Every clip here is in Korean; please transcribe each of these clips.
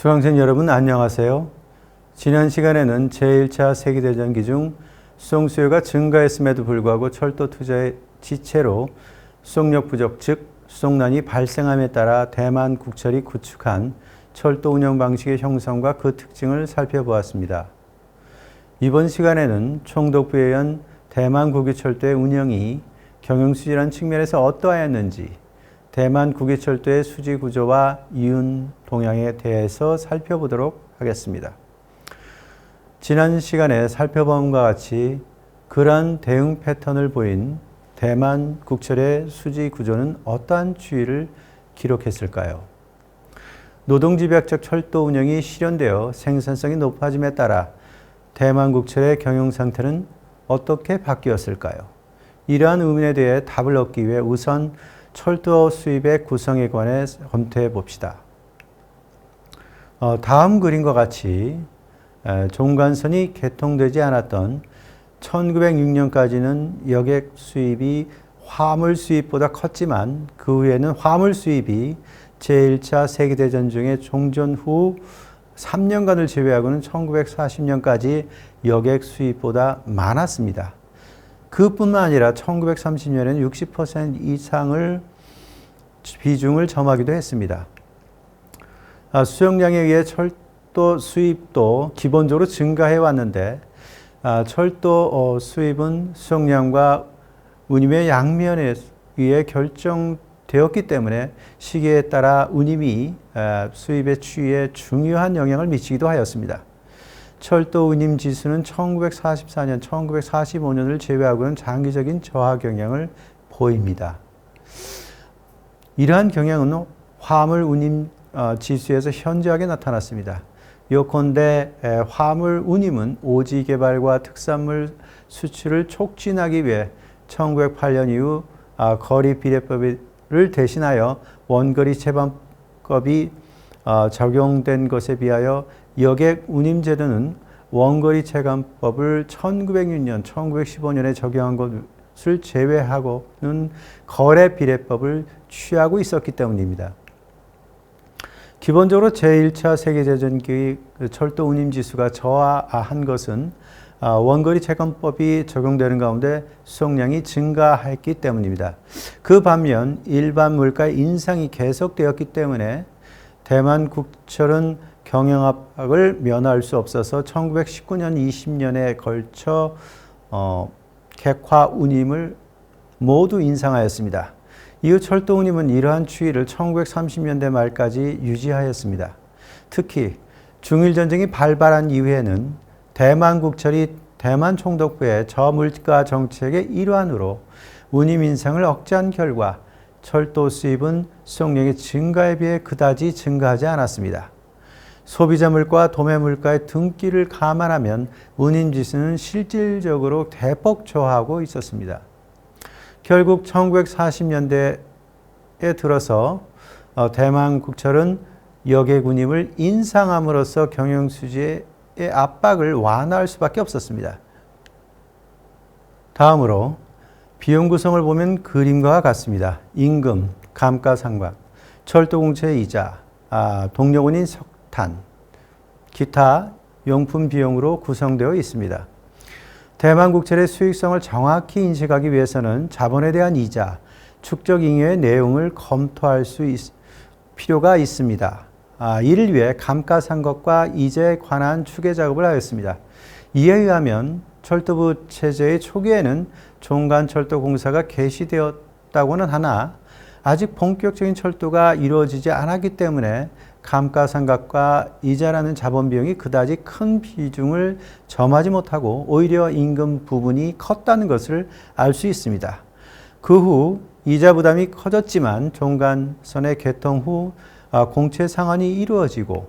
수강생 여러분 안녕하세요. 지난 시간에는 제1차 세계대전기 중 수송 수요가 증가했음에도 불구하고 철도 투자의 지체로 수송력 부족, 즉 수송난이 발생함에 따라 대만 국철이 구축한 철도 운영 방식의 형성과 그 특징을 살펴보았습니다. 이번 시간에는 총독부에 의한 대만 국유철도의 운영이 경영수지라는 측면에서 어떠하였는지, 대만 국유철도의 수지 구조와 이윤 동향에 대해서 살펴보도록 하겠습니다. 지난 시간에 살펴본 것과 같이 그러한 대응 패턴을 보인 대만 국철의 수지 구조는 어떠한 추이를 기록했을까요? 노동집약적 철도 운영이 실현되어 생산성이 높아짐에 따라 대만 국철의 경영 상태는 어떻게 바뀌었을까요? 이러한 의문에 대해 답을 얻기 위해 우선 철도 수입의 구성에 관해 검토해 봅시다. 다음 그림과 같이 종간선이 개통되지 않았던 1906년까지는 여객 수입이 화물 수입보다 컸지만 그 후에는 화물 수입이 제1차 세계대전 중에 종전 후 3년간을 제외하고는 1940년까지 여객 수입보다 많았습니다. 그뿐만 아니라 1930년에는 60% 이상을 비중을 점하기도 했습니다. 수용량에 의해 철도 수입도 기본적으로 증가해 왔는데 철도 수입은 수용량과 운임의 양면에 의해 결정되었기 때문에 시기에 따라 운임이 수입의 추이에 중요한 영향을 미치기도 하였습니다. 철도 운임 지수는 1944년, 1945년을 제외하고는 장기적인 저하 경향을 보입니다. 이러한 경향은 화물 운임 지수에서 현저하게 나타났습니다. 요컨대 화물 운임은 오지 개발과 특산물 수출을 촉진하기 위해 1908년 이후 거리 비례법을 대신하여 원거리 체감법이 적용된 것에 비하여 여객 운임 제도는 원거리 체감법을 1906년, 1915년에 적용한 것을 제외하고는 거래 비례법을 취하고 있었기 때문입니다. 기본적으로 제1차 세계대전기 철도 운임 지수가 저하한 것은 원거리 체감법이 적용되는 가운데 수송량이 증가했기 때문입니다. 그 반면 일반 물가의 인상이 계속되었기 때문에 대만 국철은 경영 압박을 면할 수 없어서 1919년 20년에 걸쳐 객화 운임을 모두 인상하였습니다. 이후 철도 운임은 이러한 추이를 1930년대 말까지 유지하였습니다. 특히 중일전쟁이 발발한 이후에는 대만 국철이 대만 총독부의 저물가 정책의 일환으로 운임 인상을 억제한 결과 철도 수입은 수송량의 증가에 비해 그다지 증가하지 않았습니다. 소비자 물가와 도매 물가의 등기를 감안하면 운임 지수는 실질적으로 대폭 저하하고 있었습니다. 결국 1940년대에 들어서 대만 국철은 여객 운임을 인상함으로써 경영 수지의 압박을 완화할 수밖에 없었습니다. 다음으로 비용 구성을 보면 그림과 같습니다. 임금, 감가상각, 철도공채 이자, 동력운임 석탄, 기타 용품 비용으로 구성되어 있습니다. 대만국철의 수익성을 정확히 인식하기 위해서는 자본에 대한 이자, 축적 잉여의 내용을 검토할 필요가 있습니다. 이를 위해 감가상각과 이자에 관한 추계 작업을 하였습니다. 이에 의하면 철도부 체제의 초기에는 종간철도공사가 개시되었다고는 하나 아직 본격적인 철도가 이루어지지 않았기 때문에 감가상각과 이자라는 자본 비용이 그다지 큰 비중을 점하지 못하고 오히려 임금 부분이 컸다는 것을 알 수 있습니다. 그 후 이자 부담이 커졌지만 종간선의 개통 후 공채 상환이 이루어지고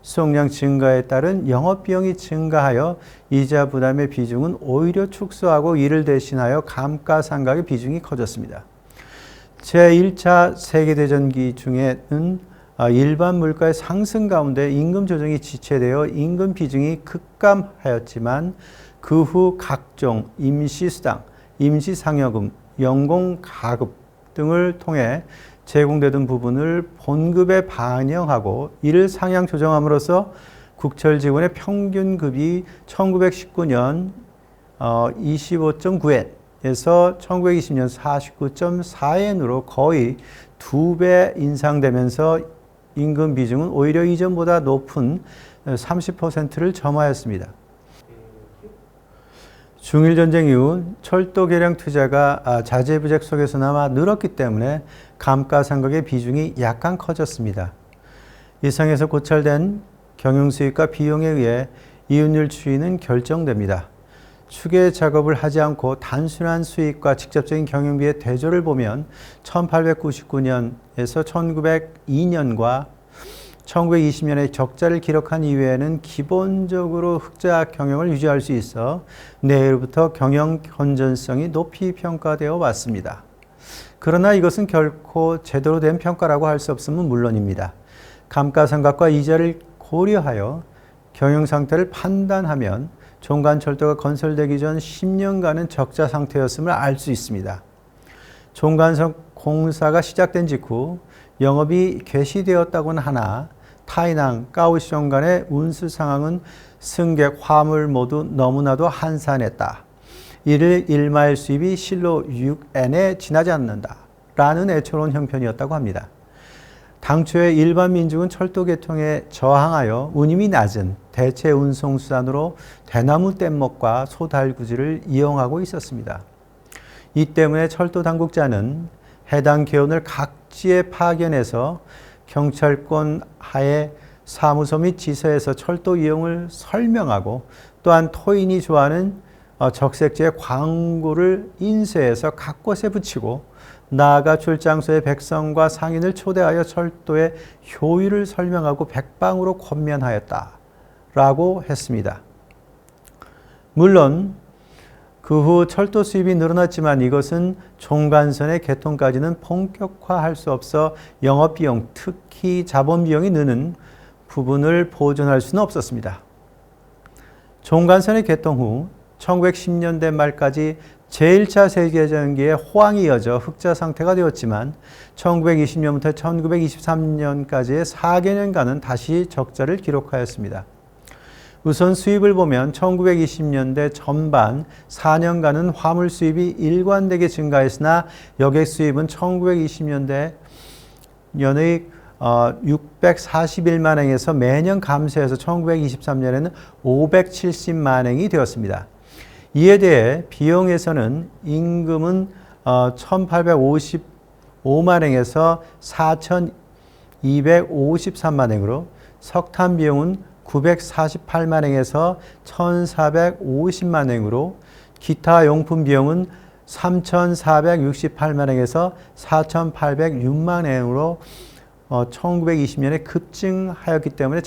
수송량 증가에 따른 영업비용이 증가하여 이자 부담의 비중은 오히려 축소하고 이를 대신하여 감가상각의 비중이 커졌습니다. 제1차 세계대전기 중에는 일반 물가의 상승 가운데 임금 조정이 지체되어 임금 비중이 급감하였지만 그 후 각종 임시수당, 임시상여금, 연공 가급 등을 통해 제공되던 부분을 본급에 반영하고 이를 상향 조정함으로써 국철 직원의 평균급이 1919년 25.9엔에서 1920년 49.4엔으로 거의 2배 인상되면서 임금 비중은 오히려 이전보다 높은 30%를 점하였습니다. 중일전쟁 이후 철도 개량 투자가 자재부족 속에서나마 늘었기 때문에 감가상각의 비중이 약간 커졌습니다. 이상에서 고찰된 경영수익과 비용에 의해 이윤율 추이는 결정됩니다. 추계 작업을 하지 않고 단순한 수익과 직접적인 경영비의 대조를 보면 1899년에서 1902년과 1920년에 적자를 기록한 이후에는 기본적으로 흑자 경영을 유지할 수 있어 내일부터 경영 건전성이 높이 평가되어 왔습니다. 그러나 이것은 결코 제대로 된 평가라고 할 수 없음은 물론입니다. 감가상각과 이자를 고려하여 경영 상태를 판단하면 종간철도가 건설되기 전 10년간은 적자 상태였음을 알 수 있습니다. 종간선 공사가 시작된 직후 영업이 개시되었다고는 하나 타이낭, 까오시종 간의 운수 상황은 승객, 화물 모두 너무나도 한산했다. 이를 1마일 수입이 실로 6엔에 지나지 않는다. 라는 애초로운 형편이었다고 합니다. 당초에 일반 민중은 철도 개통에 저항하여 운임이 낮은 대체 운송수단으로 대나무 뗏목과 소달구지를 이용하고 있었습니다. 이 때문에 철도 당국자는 해당 개원을 각지에 파견해서 경찰권 하에 사무소 및 지서에서 철도 이용을 설명하고 또한 토인이 좋아하는 적색지의 광고를 인쇄해서 각 곳에 붙이고 나아가 출장소의 백성과 상인을 초대하여 철도의 효율을 설명하고 백방으로 권면하였다라고 했습니다. 물론 그 후 철도 수입이 늘어났지만 이것은 종간선의 개통까지는 본격화할 수 없어 영업비용, 특히 자본비용이 느는 부분을 보존할 수는 없었습니다. 종간선의 개통 후 1910년대 말까지 제1차 세계전기에 호황이 이어져 흑자 상태가 되었지만 1920년부터 1923년까지의 4개년간은 다시 적자를 기록하였습니다. 우선 수입을 보면 1920년대 전반 4년간은 화물 수입이 일관되게 증가했으나 여객 수입은 1920년대 연의 641만 행에서 매년 감소해서 1923년에는 570만 행이 되었습니다. 이에 대해 비용에서는 임금은 1855만 행에서 4253만 행으로 석탄 비용은 948만 행에서 1450만 행으로 기타 용품 비용은 3468만 행에서 4806만 행으로 1920년에 급증하였기 때문에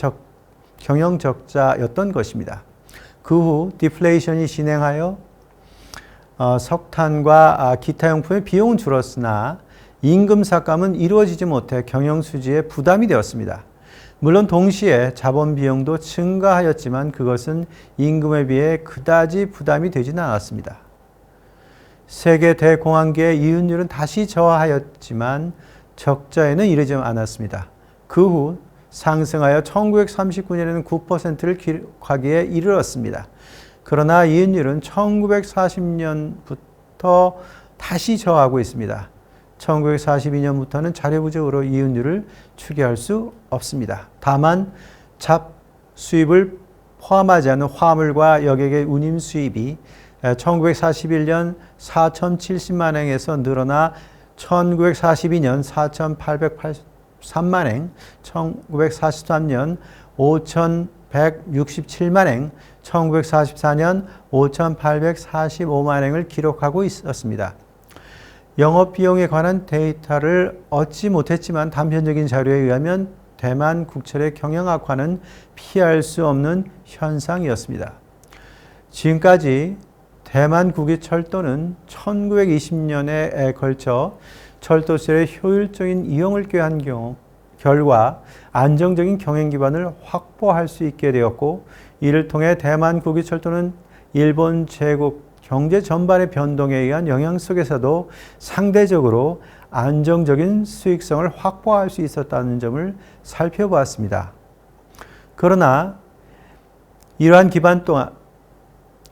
경영 적자였던 것입니다. 그 후 디플레이션이 진행하여 석탄과 기타 용품의 비용은 줄었으나 임금 삭감은 이루어지지 못해 경영 수지에 부담이 되었습니다. 물론 동시에 자본 비용도 증가하였지만 그것은 임금에 비해 그다지 부담이 되지는 않았습니다. 세계 대공황기의 이윤율은 다시 저하하였지만 적자에는 이르지 않았습니다. 그 후 상승하여 1939년에는 9%를 기록하기에 이르렀습니다. 그러나 이윤율은 1940년부터 다시 저하하고 있습니다. 1942년부터는 자료 부족으로 이윤율을 추계할 수 없습니다. 다만 잡수입을 포함하지 않은 화물과 여객의 운임 수입이 1941년 4,070만 행에서 늘어나 1942년 4,883만 행, 1943년 5,167만 행, 1944년 5,845만 행을 기록하고 있었습니다. 영업비용에 관한 데이터를 얻지 못했지만 단편적인 자료에 의하면 대만 국철의 경영 악화는 피할 수 없는 현상이었습니다. 지금까지 대만 국유철도는 1920년에 걸쳐 철도시설의 효율적인 이용을 꾀한 결과 안정적인 경영 기반을 확보할 수 있게 되었고 이를 통해 대만 국유철도는 일본 제국 경제 전반의 변동에 의한 영향 속에서도 상대적으로 안정적인 수익성을 확보할 수 있었다는 점을 살펴보았습니다. 그러나 이러한 기반 또한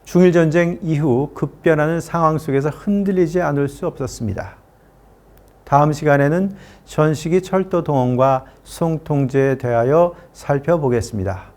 중일전쟁 이후 급변하는 상황 속에서 흔들리지 않을 수 없었습니다. 다음 시간에는 전시기 철도 동원과 송 통제에 대하여 살펴보겠습니다.